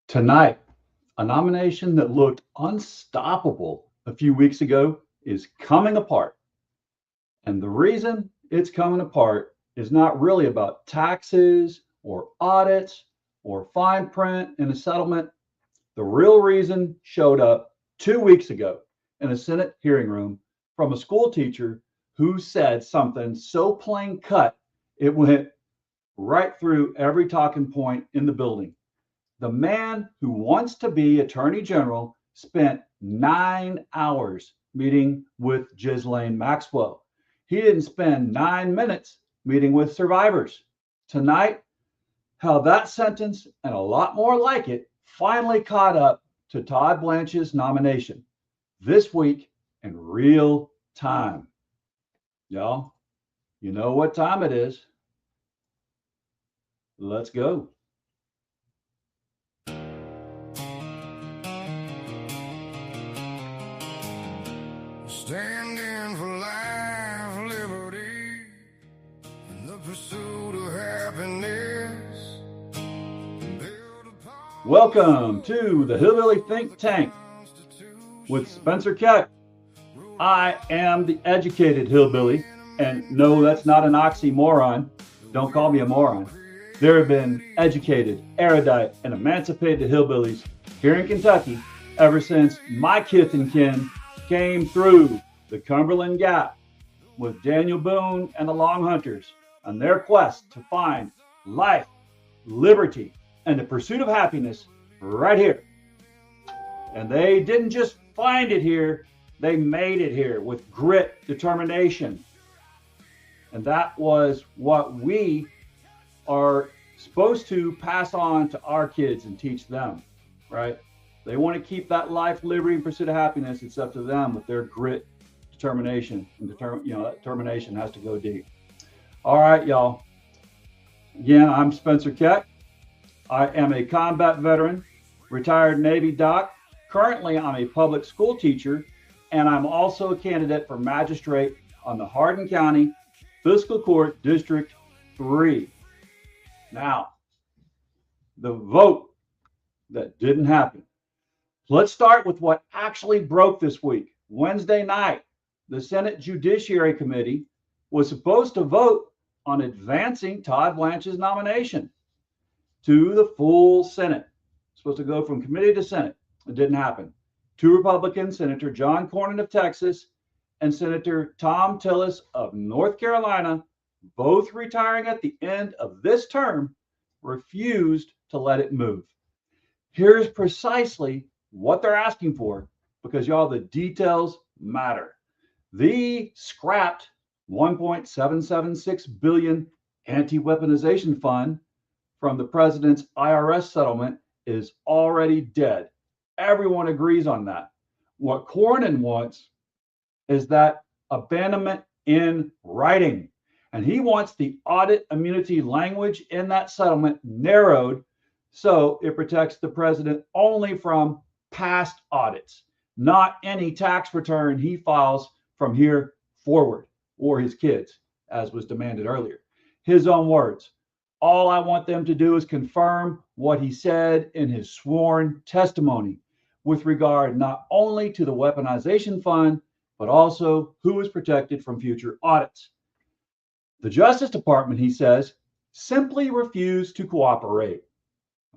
Tonight, a nomination that looked unstoppable a few weeks ago is coming apart. And the reason it's coming apart is not really about taxes or audits or fine print in a settlement. The real reason showed up 2 weeks ago in a Senate hearing room from a school teacher who said something so plain cut, it went right through every talking point in the building. The man who wants to be Attorney General spent 9 hours meeting with Ghislaine Maxwell. He didn't spend 9 minutes meeting with survivors. Tonight, how that sentence and a lot more like it finally caught up to Todd Blanche's nomination this week in real time. Y'all, you know what time it is. Let's go. Standing for life, liberty, and the pursuit of happiness. Welcome to the Hillbilly Think Tank with Spencer Keck. I am the educated hillbilly, and no, that's not an oxymoron. Don't call me a moron. There have been educated, erudite, and emancipated hillbillies here in Kentucky ever since my kith and kin came through the Cumberland Gap with Daniel Boone and the Long Hunters on their quest to find life, liberty, and the pursuit of happiness right here. And they didn't just find it here, they made it here with grit, determination. And that was what we are supposed to pass on to our kids and teach them, right? They want to keep that life, liberty, and pursuit of happiness. It's up to them with their grit, determination, and that determination has to go deep. All right, y'all. Again, I'm Spencer Keck. I am a combat veteran, retired Navy doc. Currently, I'm a public school teacher, and I'm also a candidate for magistrate on the Hardin County Fiscal Court District 3. Now, the vote that didn't happen. Let's start with what actually broke this week. Wednesday night, the Senate Judiciary Committee was supposed to vote on advancing Todd Blanche's nomination to the full Senate. It's supposed to go from committee to Senate. It didn't happen. 2 Republicans, Senator John Cornyn of Texas and Senator Tom Tillis of North Carolina, both retiring at the end of this term, refused to let it move. Here's precisely what they're asking for, because y'all, the details matter. The scrapped $1.776 billion anti-weaponization fund from the president's IRS settlement is already dead. Everyone agrees on that. What Cornyn wants is that abandonment in writing. And he wants the audit-immunity language in that settlement narrowed so it protects the president only from past audits, not any tax return he files from here forward, or his kids, as was demanded earlier. His own words: all I want them to do is confirm what he said in his sworn testimony with regard not only to the weaponization fund, but also who is protected from future audits. The Justice Department, he says, simply refused to cooperate.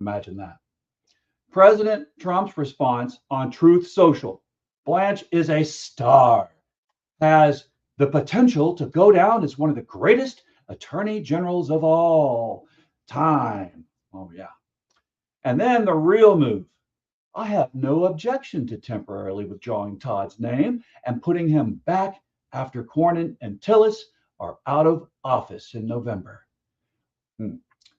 Imagine that. President Trump's response on Truth Social: Blanche is a star, has the potential to go down as one of the greatest attorney generals of all time. Oh, yeah. And then the real move: I have no objection to temporarily withdrawing Todd's name and putting him back after Cornyn and Tillis are out of office in November.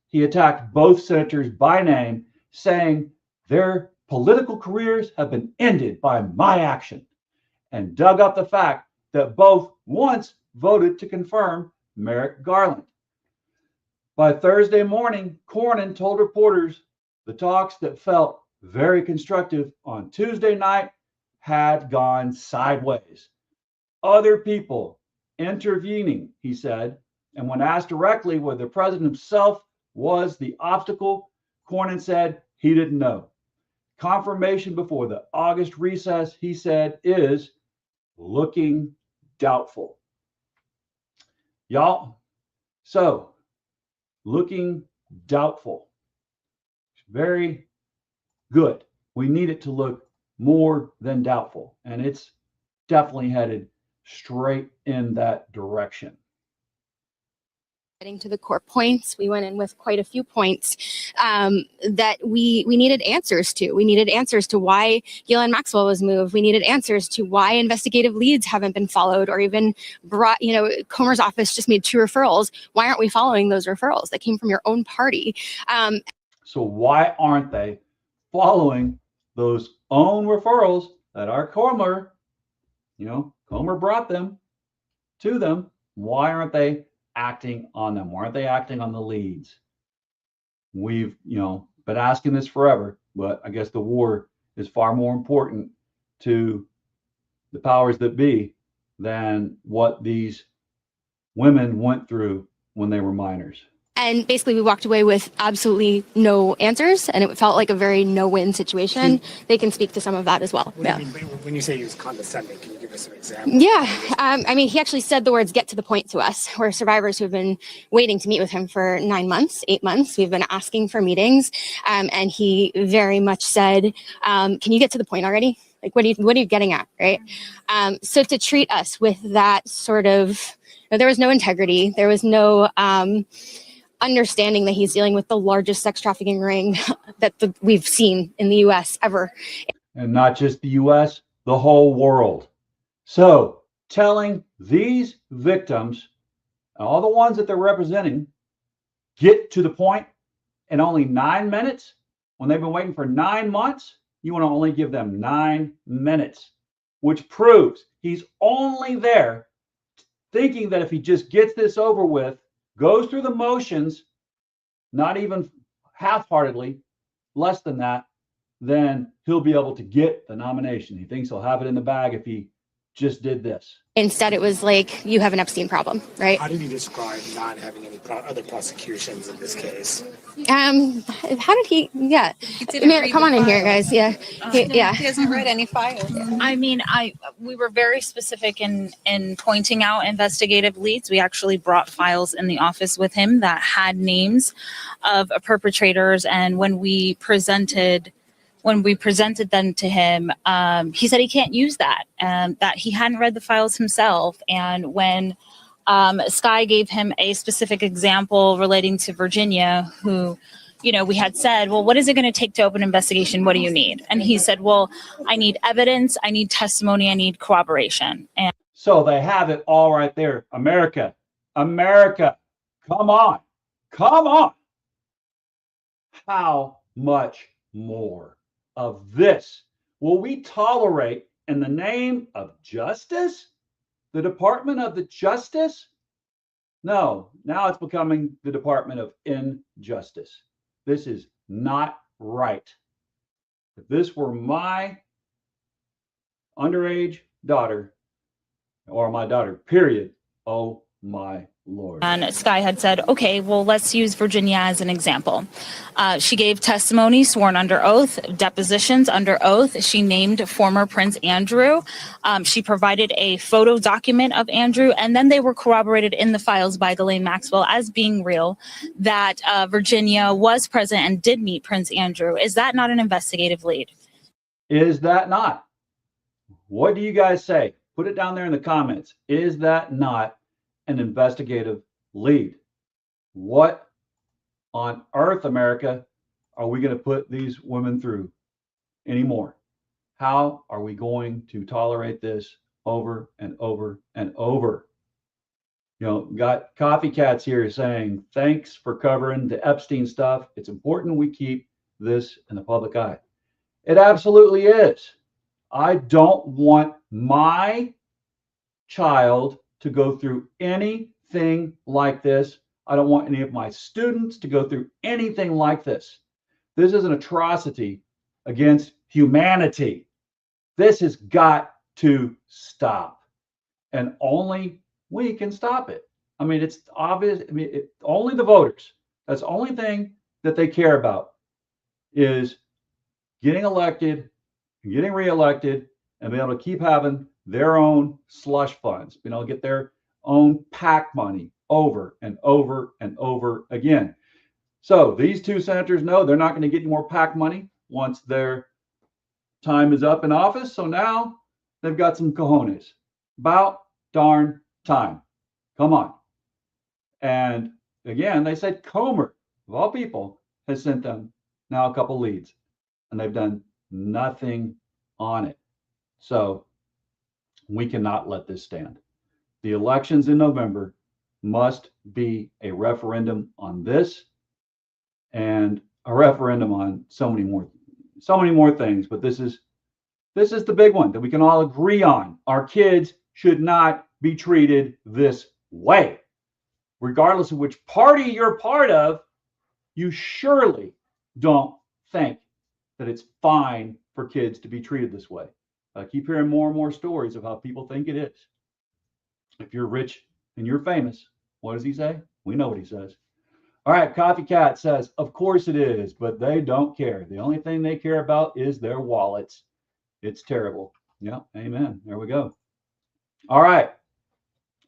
He attacked both senators by name, saying their political careers have been ended by my action, and dug up the fact that both once voted to confirm Merrick Garland. By Thursday morning, Cornyn told reporters the talks that felt very constructive on Tuesday night had gone sideways. Other people intervening, he said, and when asked directly whether the president himself was the obstacle, Cornyn said he didn't know. Confirmation before the August recess, he said, is looking doubtful. Y'all, so looking doubtful. Very good. We need it to look more than doubtful, and it's definitely headed straight in that direction. Getting to the core points, we went in with quite a few points that we needed answers to. We needed answers to why Ghislaine Maxwell was moved. We needed answers to why investigative leads haven't been followed or even brought, Comer's office just made 2 referrals. Why aren't we following those referrals that came from your own party? So why aren't they following those own referrals that our Comer brought them to them? Why aren't they acting on them? Why aren't they acting on the leads? We've, been asking this forever, but I guess the war is far more important to the powers that be than what these women went through when they were minors. And basically, we walked away with absolutely no answers, and it felt like a very no-win situation. They can speak to some of that as well. What do you mean, when you say he was condescending, can you give us an example? Yeah, he actually said the words "get to the point" to us. We're survivors who have been waiting to meet with him for 9 months, 8 months. We've been asking for meetings, and he very much said, "Can you get to the point already? Like, what are you getting at, right?" So to treat us with that sort of, there was no integrity, there was no understanding that he's dealing with the largest sex trafficking ring that we've seen in the U.S. ever. And not just the U.S., the whole world. So telling these victims, all the ones that they're representing, get to the point in only 9 minutes, when they've been waiting for 9 months, you want to only give them 9 minutes, which proves he's only there thinking that if he just gets this over with, goes through the motions, not even half-heartedly, less than that, then he'll be able to get the nomination. He thinks he'll have it in the bag if he just did this. Instead, it was like, you have an Epstein problem, right? How did he describe not having any other prosecutions in this case? How did he? Yeah, come on in here, guys. Yeah, he hasn't read any files. I mean, we were very specific in pointing out investigative leads. We actually brought files in the office with him that had names of perpetrators, and when we presented them to him, he said he can't use that, and that he hadn't read the files himself. And when Sky gave him a specific example relating to Virginia, who, we had said, well, what is it going to take to open an investigation? What do you need? And he said, well, I need evidence, I need testimony, I need corroboration. And so they have it all right there. America, come on. How much more of this will we tolerate in the name of justice? The Department of the Justice? No, now it's becoming the Department of Injustice. This is not right. If this were my underage daughter, or my daughter, period, oh my Lord. And Sky had said, okay, well, let's use Virginia as an example. She gave testimony sworn under oath, depositions under oath. She named former Prince Andrew. She provided a photo document of Andrew, and then they were corroborated in the files by Ghislaine Maxwell as being real, that Virginia was present and did meet Prince Andrew. Is that not an investigative lead? Is that not? What do you guys say? Put it down there in the comments. Is that not an investigative lead? What on earth, America, are we going to put these women through anymore? How are we going to tolerate this over and over and over? Got copycats here saying, thanks for covering the Epstein stuff. It's important we keep this in the public eye. It absolutely is. I don't want my child to go through anything like this. I don't want any of my students to go through anything like this. This is an atrocity against humanity. This has got to stop. And only we can stop it. I mean, it's obvious. I mean, only the voters. That's the only thing that they care about is getting elected, getting reelected, and being able to keep having their own slush funds, being able to get their own PAC money over and over and over again. So these two senators know they're not going to get any more PAC money once their time is up in office. So now they've got some cojones. About darn time. Come on. And again, they said Comer, of all people, has sent them now a couple leads, and they've done nothing on it. So we cannot let this stand. The elections in November must be a referendum on this and a referendum on so many more things. But this is the big one that we can all agree on. Our kids should not be treated this way. Regardless of which party you're part of, you surely don't think that it's fine for kids to be treated this way. I keep hearing more and more stories of how people think it is. If you're rich and you're famous, what does he say? We know what he says. All right, Coffee Cat says, of course it is, but they don't care. The only thing they care about is their wallets. It's terrible. Yeah, amen. There we go. All right.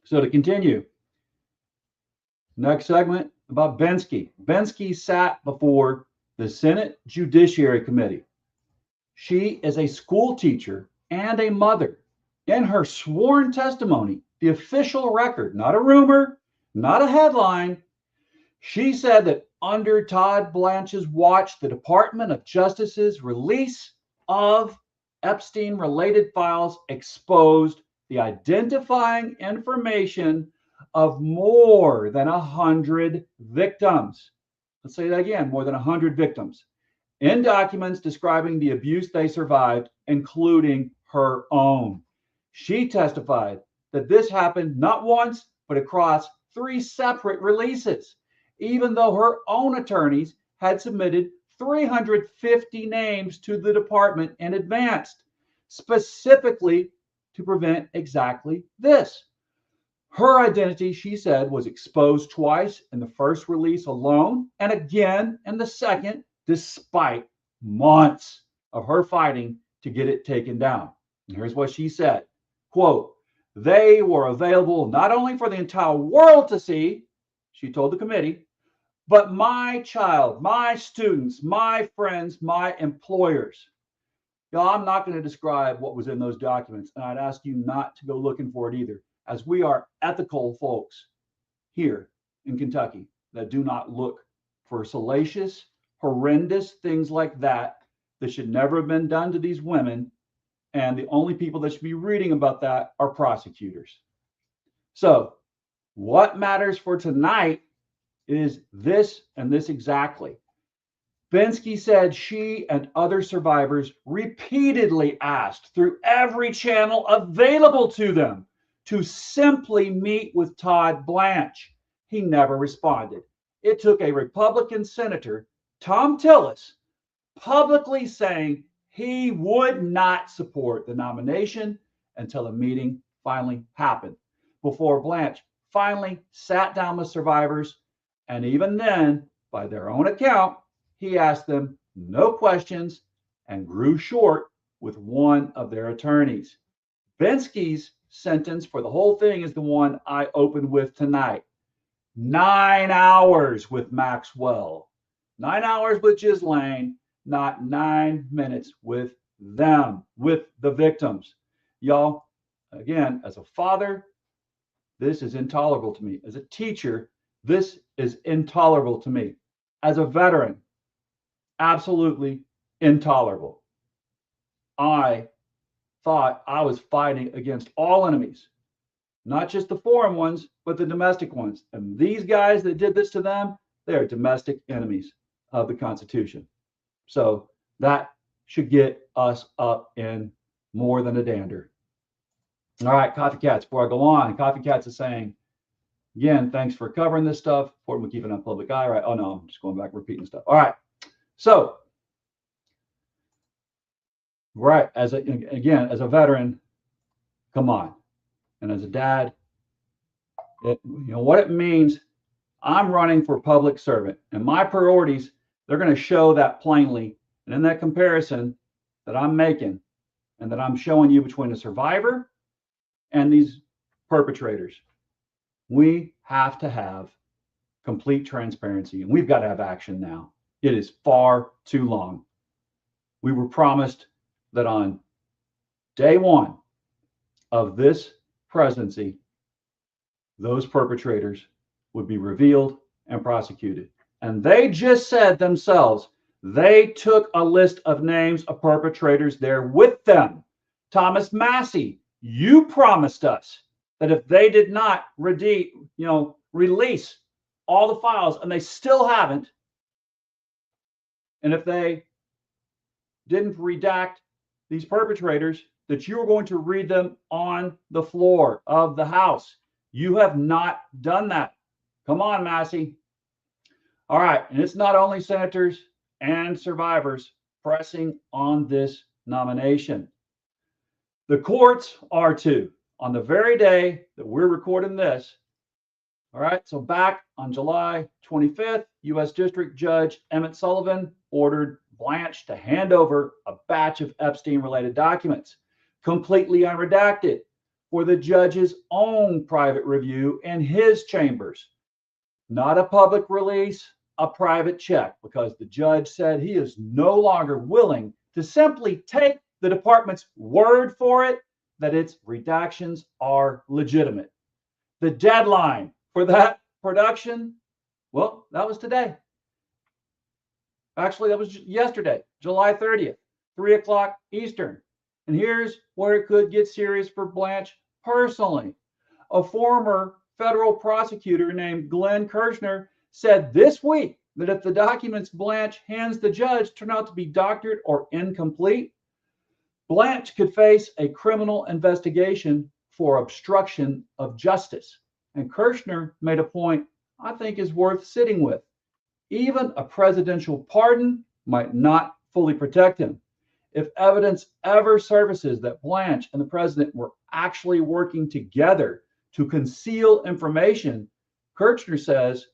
So to continue, next segment about Bensky. Bensky sat before the Senate Judiciary Committee. She is a school teacher and a mother. In her sworn testimony, the official record, not a rumor, not a headline, she said that under Todd Blanche's watch, the Department of Justice's release of Epstein-related files exposed the identifying information of more than 100 victims. Let's say that again, more than 100 victims in documents describing the abuse they survived, including her own. She testified that this happened not once, but across 3 separate releases, even though her own attorneys had submitted 350 names to the department in advance, specifically to prevent exactly this. Her identity, she said, was exposed twice in the first release alone and again in the second, despite months of her fighting to get it taken down. And here's what she said, quote, they were available not only for the entire world to see, she told the committee, but my child, my students, my friends, my employers. Y'all, I'm not going to describe what was in those documents, and I'd ask you not to go looking for it either, as we are ethical folks here in Kentucky that do not look for salacious, horrendous things like that that should never have been done to these women. And the only people that should be reading about that are prosecutors. So what matters for tonight is this and this exactly. Bensky said she and other survivors repeatedly asked through every channel available to them to simply meet with Todd Blanche. He never responded. It took a Republican senator, Tom Tillis, publicly saying he would not support the nomination until a meeting finally happened, before Blanche finally sat down with survivors. And even then, by their own account, he asked them no questions and grew short with one of their attorneys. Bensky's sentence for the whole thing is the one I opened with tonight. 9 hours with Maxwell, 9 hours with Ghislaine, not 9 minutes with them, with the victims. Y'all, again, as a father, this is intolerable to me. As a teacher, this is intolerable to me. As a veteran, absolutely intolerable. I thought I was fighting against all enemies, not just the foreign ones, but the domestic ones. And these guys that did this to them, they are domestic enemies of the Constitution. So that should get us up in more than a dander. All right, Coffee Cats, before I go on, Coffee Cats is saying, again, thanks for covering this stuff. Important we keep it on public eye, right? Oh, no, I'm just going back repeating stuff. All right. So, right, as a veteran, come on. And as a dad, what it means, I'm running for public servant. And my priorities, they're going to show that plainly. And in that comparison that I'm making and that I'm showing you between the survivor and these perpetrators, we have to have complete transparency, and we've got to have action now. It is far too long. We were promised that on day one of this presidency, those perpetrators would be revealed and prosecuted. And they just said themselves, they took a list of names of perpetrators there with them. Thomas Massey, you promised us that if they did not release all the files, and they still haven't, and if they didn't redact these perpetrators, that you were going to read them on the floor of the House. You have not done that. Come on, Massey. All right, and it's not only senators and survivors pressing on this nomination. The courts are too. On the very day that we're recording this, all right, so back on July 25th, U.S. District Judge Emmett Sullivan ordered Blanche to hand over a batch of Epstein-related documents, completely unredacted, for the judge's own private review in his chambers. Not a public release, a private check, because the judge said he is no longer willing to simply take the department's word for it that its redactions are legitimate. The deadline for that production, well, that was today. Actually, that was yesterday, July 30th, 3 o'clock Eastern. And here's where it could get serious for Blanche personally. A former federal prosecutor named Glenn Kirshner said this week that if the documents Blanche hands the judge turn out to be doctored or incomplete, Blanche could face a criminal investigation for obstruction of justice. And Kirshner made a point I think is worth sitting with. Even a presidential pardon might not fully protect him. If evidence ever surfaces that Blanche and the president were actually working together to conceal information, Kirshner says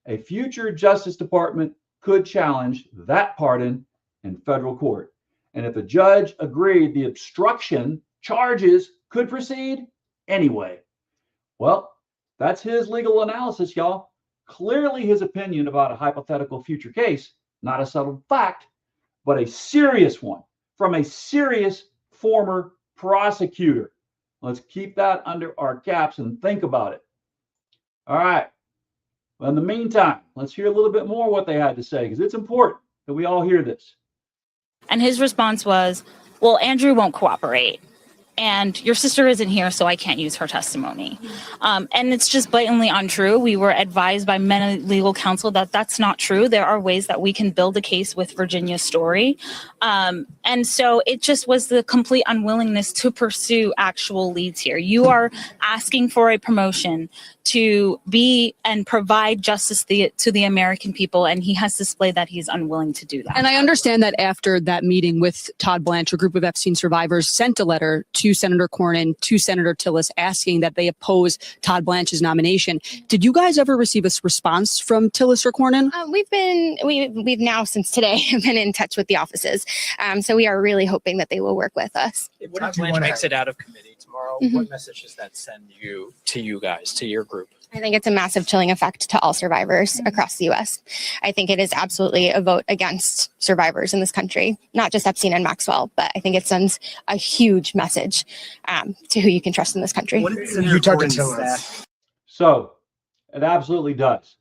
a future Justice Department could challenge that pardon in federal court. And if the judge agreed, the obstruction charges could proceed anyway. Well, that's his legal analysis, y'all. Clearly his opinion about a hypothetical future case, not a settled fact, but a serious one from a serious former prosecutor. Let's keep that under our caps and think about it. All right. Well, in the meantime, let's hear a little bit more what they had to say, because it's important that we all hear this. And his response was, well, Andrew won't cooperate. And your sister isn't here, so I can't use her testimony. And it's just blatantly untrue. We were advised by many legal counsel that that's not true. There are ways that we can build a case with Virginia's story. And so it just was the complete unwillingness to pursue actual leads here. You are asking for a promotion to be and provide justice to the American people, and he has displayed that he's unwilling to do that. And I understand that after that meeting with Todd Blanche, a group of Epstein survivors sent a letter to Senator Cornyn, to Senator Tillis, asking that they oppose Todd Blanche's nomination. Did you guys ever receive a response from Tillis or Cornyn? We've now since today been in touch with the offices. So we are really hoping that they will work with us. If Todd Blanche makes it out of committee tomorrow, what message does that send you guys, to your group? I think it's a massive chilling effect to all survivors across the U.S. I think it is absolutely a vote against survivors in this country, not just Epstein and Maxwell, but I think it sends a huge message to who you can trust in this country. You talked to Tillis. So it absolutely does.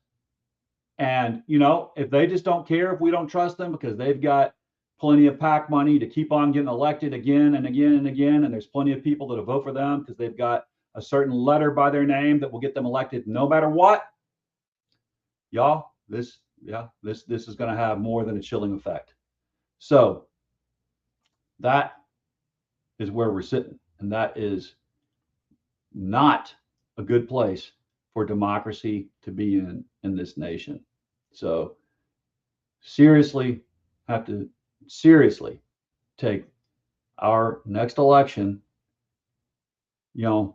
And, if they just don't care if we don't trust them because they've got plenty of PAC money to keep on getting elected again and again and again, and there's plenty of people that'll vote for them because they've got a certain letter by their name that will get them elected no matter what. Y'all, this is going to have more than a chilling effect. So That is where we're sitting. And that is not a good place for democracy to be in this nation. So seriously, have to seriously take our next election. You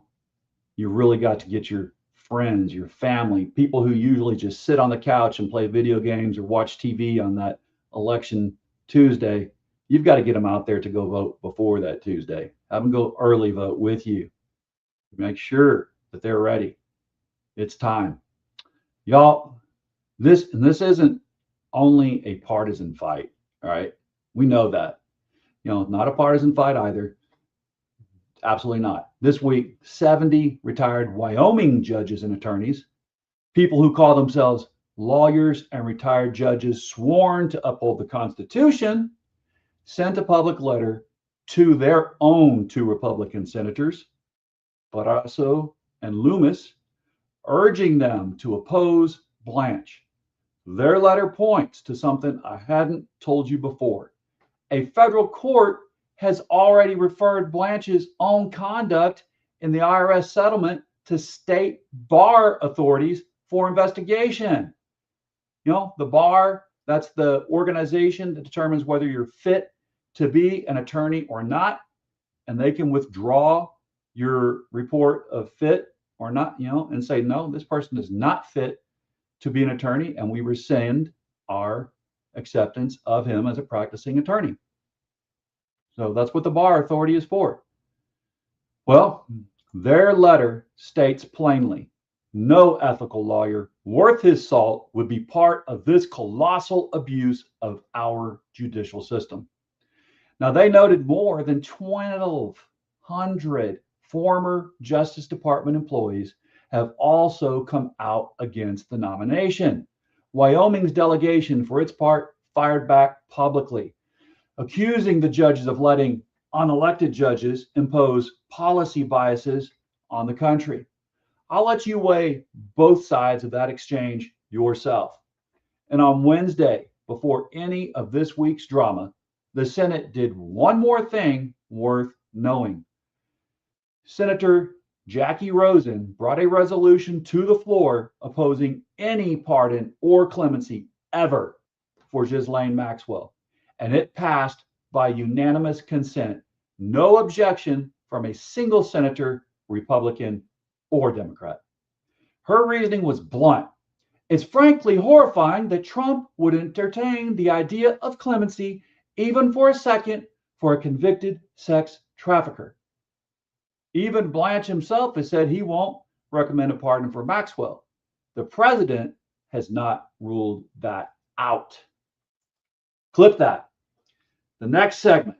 really got to get your friends, your family, people who usually just sit on the couch and play video games or watch TV on that election Tuesday. You've got to get them out there to go vote before that Tuesday. Have them go early vote with you. Make sure that they're ready. It's time. Y'all, this isn't only a partisan fight, all right? We know that. Not a partisan fight either. Absolutely not. This week, 70 retired Wyoming judges and attorneys, people who call themselves lawyers and retired judges sworn to uphold the Constitution, sent a public letter to their own 2 Republican senators, Barrasso and Loomis, urging them to oppose Blanche. Their letter points to something I hadn't told you before. A federal court has already referred Blanche's own conduct in the IRS settlement to state bar authorities for investigation. The bar, that's the organization that determines whether you're fit to be an attorney or not, and they can withdraw your report of fit or not, and say, no, this person is not fit to be an attorney, and we rescind our acceptance of him as a practicing attorney. So that's what the bar authority is for. Well, their letter states plainly, no ethical lawyer worth his salt would be part of this colossal abuse of our judicial system. Now, they noted more than 1,200 former Justice Department employees have also come out against the nomination. Wyoming's delegation, for its part, fired back publicly, accusing the judges of letting unelected judges impose policy biases on the country. I'll let you weigh both sides of that exchange yourself. And on Wednesday, before any of this week's drama, the Senate did one more thing worth knowing. Senator Jackie Rosen brought a resolution to the floor opposing any pardon or clemency ever for Ghislaine Maxwell, and it passed by unanimous consent. No objection from a single senator, Republican or Democrat. Her reasoning was blunt. It's frankly horrifying that Trump would entertain the idea of clemency, even for a second, for a convicted sex trafficker. Even Blanche himself has said he won't recommend a pardon for Maxwell. The president has not ruled that out. Clip that. The next segment,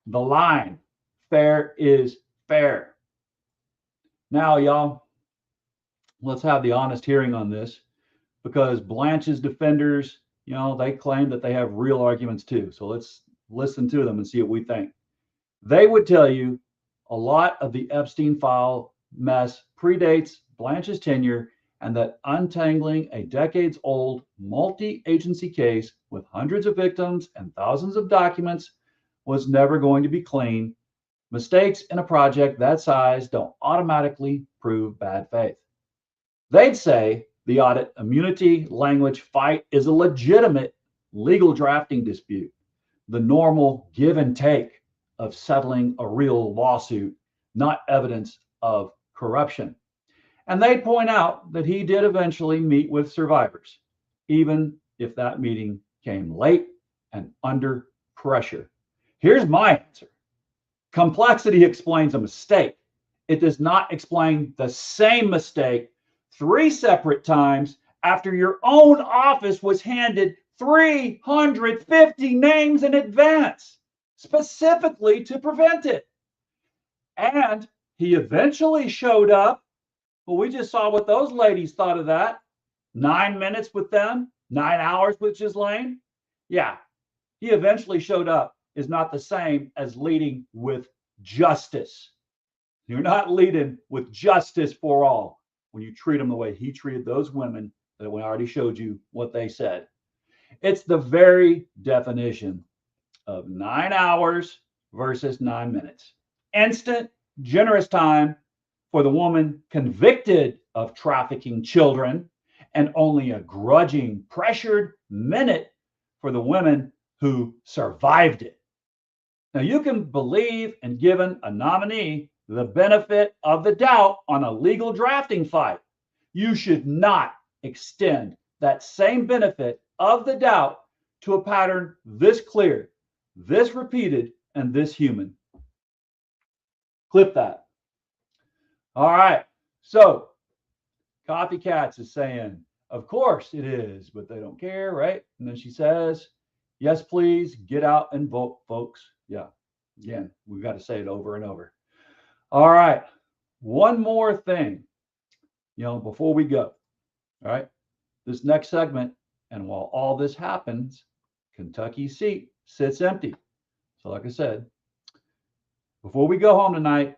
the line, fair is fair. Now, y'all, let's have the honest hearing on this, because Blanche's defenders, they claim that they have real arguments too. So let's listen to them and see what we think. They would tell you a lot of the Epstein file mess predates Blanche's tenure, and that untangling a decades-old multi-agency case with hundreds of victims and thousands of documents was never going to be clean. Mistakes in a project that size don't automatically prove bad faith. They'd say the audit-immunity language fight is a legitimate legal drafting dispute, the normal give and take of settling a real lawsuit, not evidence of corruption. And they point out that he did eventually meet with survivors, even if that meeting came late and under pressure. Here's my answer. Complexity explains a mistake. It does not explain the same mistake 3 separate times after your own office was handed 350 names in advance, specifically to prevent it. And he eventually showed up. Well, we just saw what those ladies thought of that. 9 minutes with them, 9 hours with Ghislaine. Yeah, he eventually showed up is not the same as leading with justice. You're not leading with justice for all when you treat them the way he treated those women that we already showed you what they said. It's the very definition of 9 hours versus 9 minutes. Instant, generous time for the woman convicted of trafficking children, and only a grudging, pressured minute for the women who survived it. Now, you can believe and given a nominee the benefit of the doubt on a legal drafting fight. You should not extend that same benefit of the doubt to a pattern this clear, this repeated, and this human. Clip that. All right. So, Copycats is saying, of course it is, but they don't care, right? And then she says, yes, please get out and vote, folks. Yeah. Again, we've got to say it over and over. All right. One more thing, before we go. All right. This next segment, and while all this happens, Kentucky's seat sits empty. So like I said, before we go home tonight,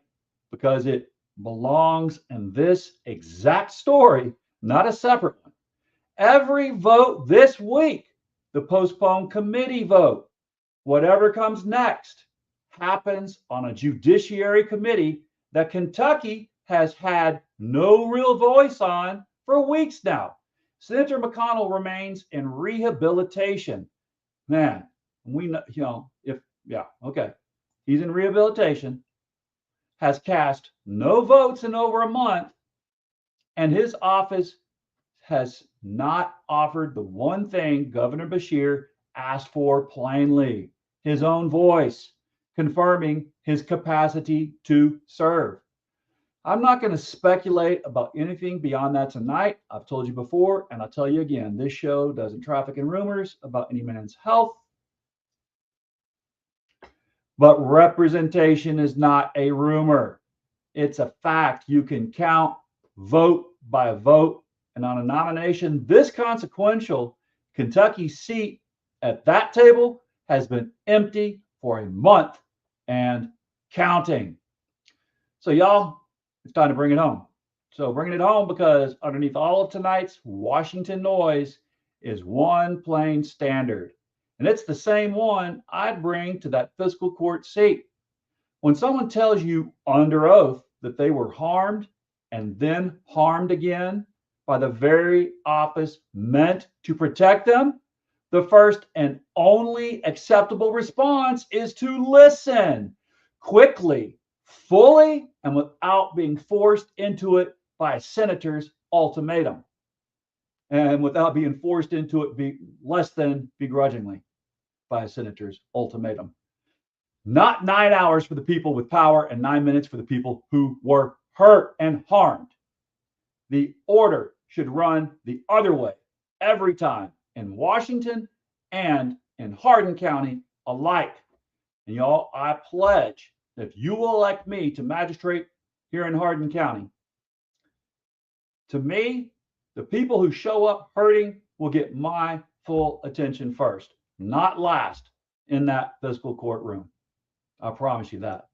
because it belongs in this exact story, not a separate one. Every vote this week, the postponed committee vote, whatever comes next, happens on a judiciary committee that Kentucky has had no real voice on for weeks now. Senator McConnell remains in rehabilitation. Man, we know, he's in rehabilitation, has cast no votes in over a month, and his office has not offered the one thing Governor Beshear asked for plainly, his own voice, confirming his capacity to serve. I'm not going to speculate about anything beyond that tonight. I've told you before, and I'll tell you again, this show doesn't traffic in rumors about any man's health. But representation is not a rumor. It's a fact. You can count vote by vote. And on a nomination this consequential, Kentucky's seat at that table has been empty for a month and counting. So y'all, it's time to bring it home. So bringing it home because underneath all of tonight's Washington noise is one plain standard. And it's the same one I'd bring to that fiscal court seat. When someone tells you under oath that they were harmed and then harmed again by the very office meant to protect them, the first and only acceptable response is to listen quickly, fully, and without being forced into it by a senator's ultimatum. And without being forced into it be less than begrudgingly by a senator's ultimatum. Not 9 hours for the people with power and 9 minutes for the people who were hurt and harmed. The order should run the other way every time in Washington and in Hardin County alike. And y'all, I pledge that if you will elect me to magistrate here in Hardin County, to me, the people who show up hurting will get my full attention first, not last in that fiscal courtroom. I promise you that.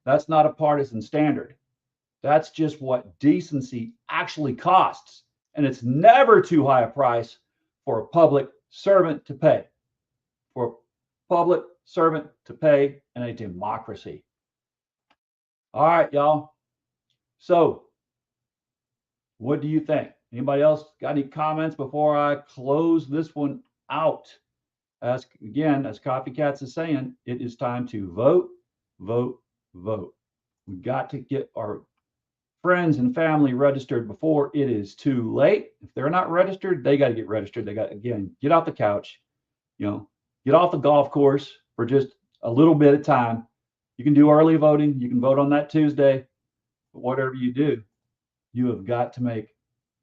That's not a partisan standard. That's just what decency actually costs. And it's never too high a price for a public servant to pay. For a public servant to pay in a democracy. All right, y'all. So, what do you think? Anybody else got any comments before I close this one out? As Copycats is saying, it is time to vote, vote, vote. We've got to get our friends and family registered before it is too late. If they're not registered, they got to get registered. They got to, again, get off the couch, get off the golf course for just a little bit of time. You can do early voting. You can vote on that Tuesday. But whatever you do, you have got to make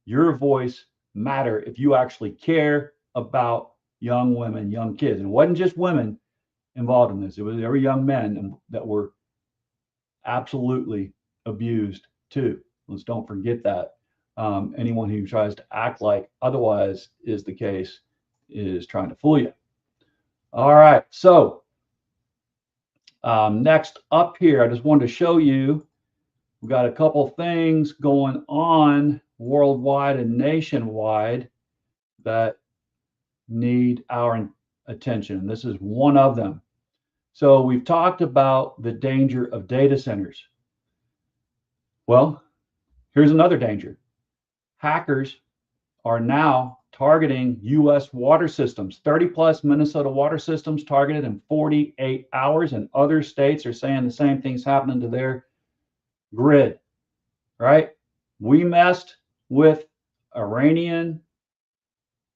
your voice matter if you actually care about young women, young kids. And it wasn't just women involved in this. It was every young man that were absolutely abused too. Let's don't forget that. Anyone who tries to act like otherwise is the case is trying to fool you. All right. So next up here, I just wanted to show you, we've got a couple things going on worldwide and nationwide that need our attention. This is one of them. So we've talked about the danger of data centers. Well, here's another danger. Hackers are now targeting U.S. water systems, 30 plus Minnesota water systems targeted in 48 hours, and other states are saying the same thing's happening to their grid, right? We messed with Iranian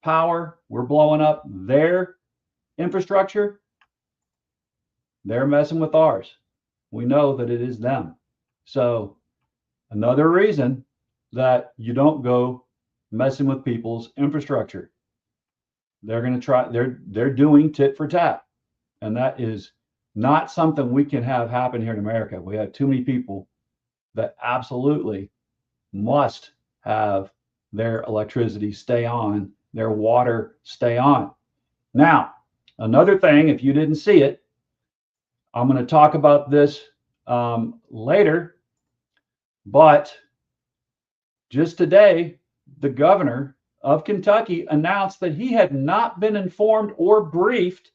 power. We're blowing up their infrastructure. They're messing with ours. We know that it is them. So another reason that you don't go messing with people's infrastructure. They're going to try, they're doing tit for tat. And that is not something we can have happen here in America. We have too many people that absolutely must have their electricity stay on, their water stay on. Now, another thing, if you didn't see it, I'm going to talk about this later, but just today, the governor of Kentucky announced that he had not been informed or briefed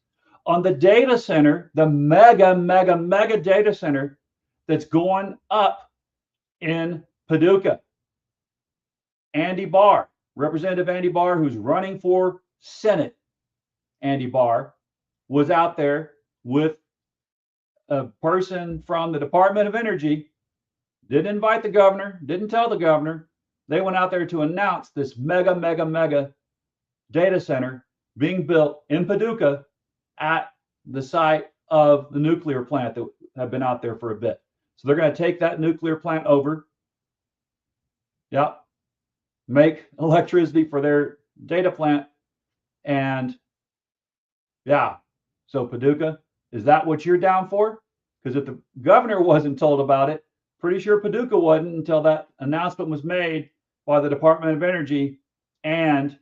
on the data center, the mega data center that's going up in Paducah. Andy Barr, Representative Andy Barr, who's running for Senate, Andy Barr, was out there with a person from the Department of Energy, didn't invite the governor, didn't tell the governor. They went out there to announce this mega data center being built in Paducah at the site of the nuclear plant that have been out there for a bit. So they're going to take that nuclear plant over. Yep. Make electricity for their data plant. And yeah, so Paducah, is that what you're down for? Because if the governor wasn't told about it, pretty sure Paducah wasn't until that announcement was made by the Department of Energy and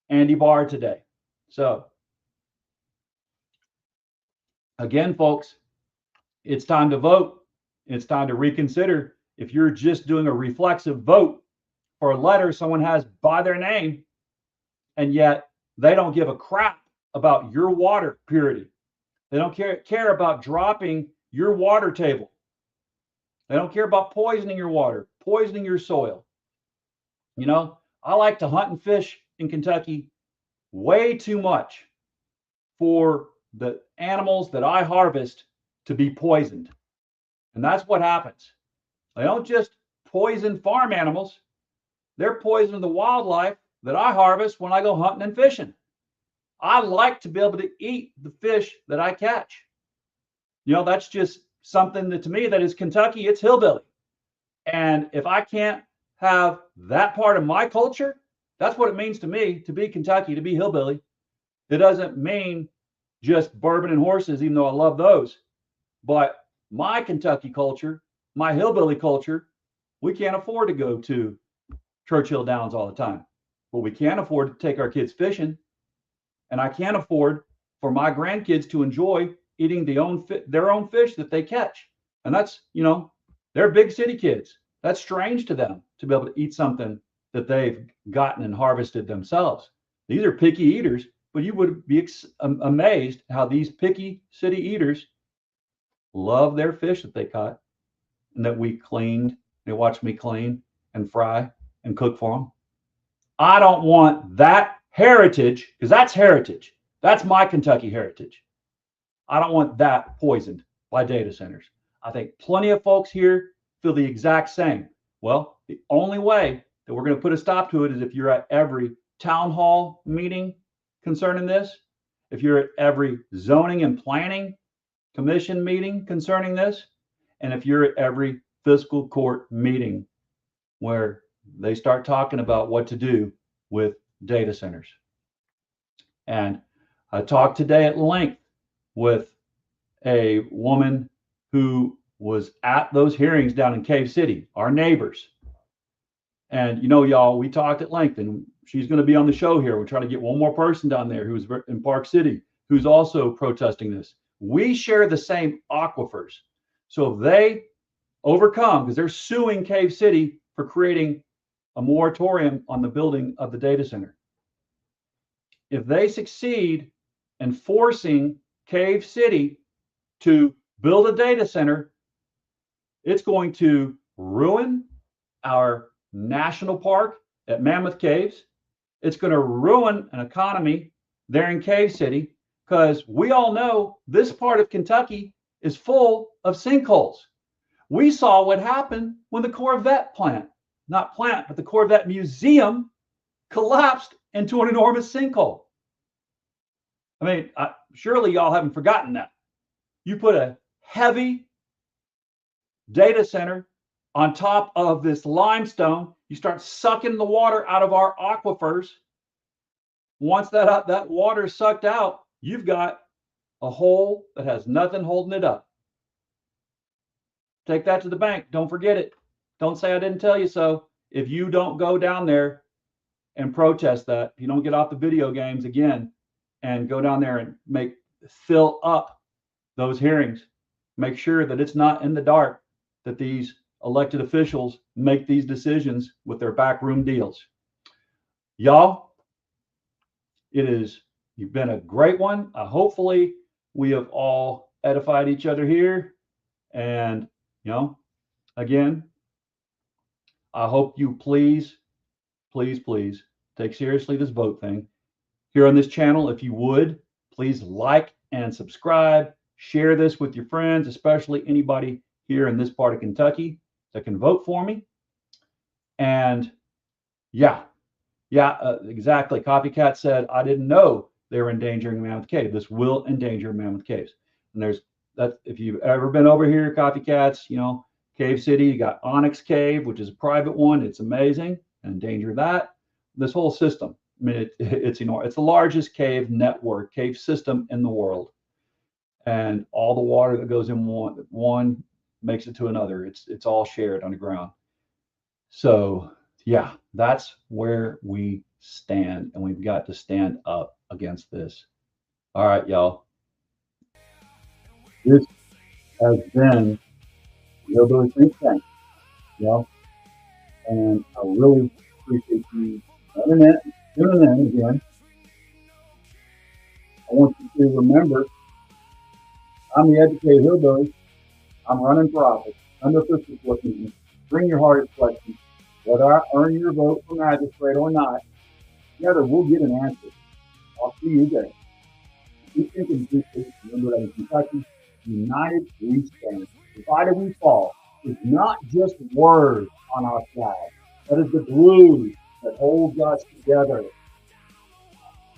Andy Barr today. So again, folks, it's time to vote. It's time to reconsider. If you're just doing a reflexive vote for a letter someone has by their name, and yet they don't give a crap about your water purity. They don't care about dropping your water table. They don't care about poisoning your water, poisoning your soil. You know, I like to hunt and fish in Kentucky way too much for the animals that I harvest to be poisoned. And that's what happens. They don't just poison farm animals. They're poisoning the wildlife that I harvest when I go hunting and fishing. I like to be able to eat the fish that I catch. You know, that's just something that to me that is Kentucky, it's hillbilly. And if I can't have that part of my culture, that's what it means to me to be Kentucky, to be hillbilly. It doesn't mean just bourbon and horses, even though I love those. But my Kentucky culture, my hillbilly culture, we can't afford to go to Churchill Downs all the time. But we can't afford to take our kids fishing. And I can't afford for my grandkids to enjoy eating their own fish that they catch. And that's, you know, they're big city kids. That's strange to them to be able to eat something that they've gotten and harvested themselves. These are picky eaters, but you would be amazed how these picky city eaters love their fish that they caught and that we cleaned. They watch me clean and fry and cook for them. I don't want that heritage, because that's heritage. That's my Kentucky heritage. I don't want that poisoned by data centers. I think plenty of folks here feel the exact same. Well, the only way that we're going to put a stop to it is if you're at every town hall meeting concerning this, if you're at every zoning and planning commission meeting concerning this, and if you're at every fiscal court meeting where they start talking about what to do with data centers. And I talked today at length with a woman who was at those hearings down in Cave City, our neighbors. And, you know, y'all, we talked at length, and she's going to be on the show here. We're trying to get one more person down there who's in Park City, who's also protesting this. We share the same aquifers. So if they overcome, because they're suing Cave City for creating a moratorium on the building of the data center. If they succeed in forcing Cave City to build a data center. It's going to ruin our national park at Mammoth Caves. It's going to ruin an economy there in Cave City, because we all know this part of Kentucky is full of sinkholes. We saw what happened when the Corvette plant, not plant, but the Corvette museum collapsed into an enormous sinkhole. I mean, surely y'all haven't forgotten that. You put a heavy data center on top of this limestone, you start sucking the water out of our aquifers. Once that water is sucked out, you've got a hole that has nothing holding it up. Take that to the bank. Don't forget it. Don't say I didn't tell you so. If you don't go down there and protest that, if you don't get off the video games again and go down there and fill up those hearings, make sure that it's not in the dark that these elected officials make these decisions with their backroom deals. Y'all, you've been a great one. Hopefully we have all edified each other here. And, again, I hope you please take seriously this vote thing. Here on this channel, if you would, please like and subscribe. Share this with your friends, especially anybody here in this part of Kentucky that can vote for me. And exactly. Copycat said, I didn't know they were endangering Mammoth Cave. This will endanger Mammoth Caves. And if you've ever been over here, Copycats, Cave City, you got Onyx Cave, which is a private one. It's amazing. Endanger that. This whole system. I mean, it's enormous. It's the largest cave network, cave system in the world. And all the water that goes in one makes it to another. It's all shared underground. So yeah, that's where we stand, and we've got to stand up against this. All right, y'all. This has been the Hillbilly Think Tank, and I really appreciate you tuning in again. I want you to remember, I'm the Educated Hillbilly. I'm running for office. Unofficial looking. Bring your hardest questions. Whether I earn your vote for magistrate or not, together we'll get an answer. I'll see you there. If you think of this, remember that in Kentucky, united we stand. Divided we fall is not just words on our flag. That is the glue that holds us together.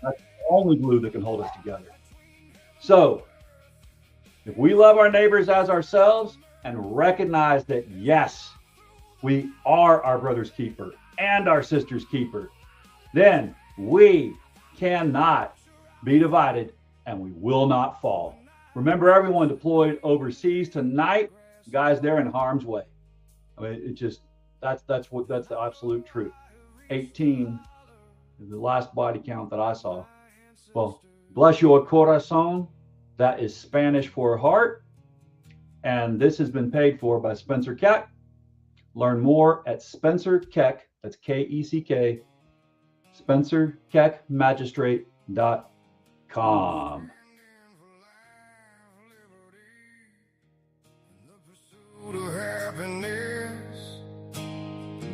That's the only glue that can hold us together. So, if we love our neighbors as ourselves and recognize that, yes, we are our brother's keeper and our sister's keeper, then we cannot be divided and we will not fall. Remember, everyone deployed overseas tonight, guys, they're in harm's way. I mean, that's the absolute truth. 18 is the last body count that I saw. Well, bless your corazón. That is Spanish for heart. And this has been paid for by Spencer Keck. Learn more at Spencer Keck, that's K-E-C-K, SpencerKeckMagistrate.com.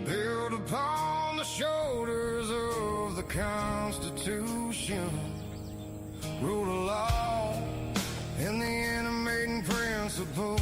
Built upon the shoulders of the Constitution, rule of law and the animating principle